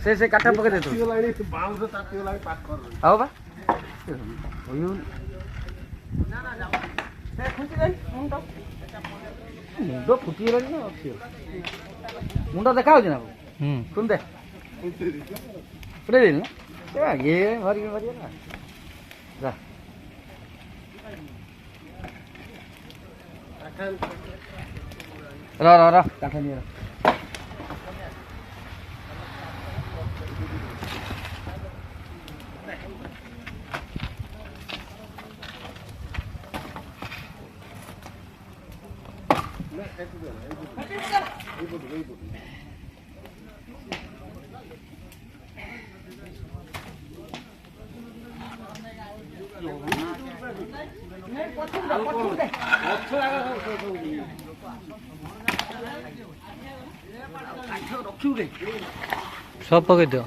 से काठा पके दे तो बाउंस ताती वाला पास कर आओ बा ओयो ए खुंची जाई मुंडो फुटी गेलानी ना अछि मुंडो देखा होछ ना सुन दे फुटे दिल ना ये भरी ना जा र काठा लिएर सब पकड़ दो।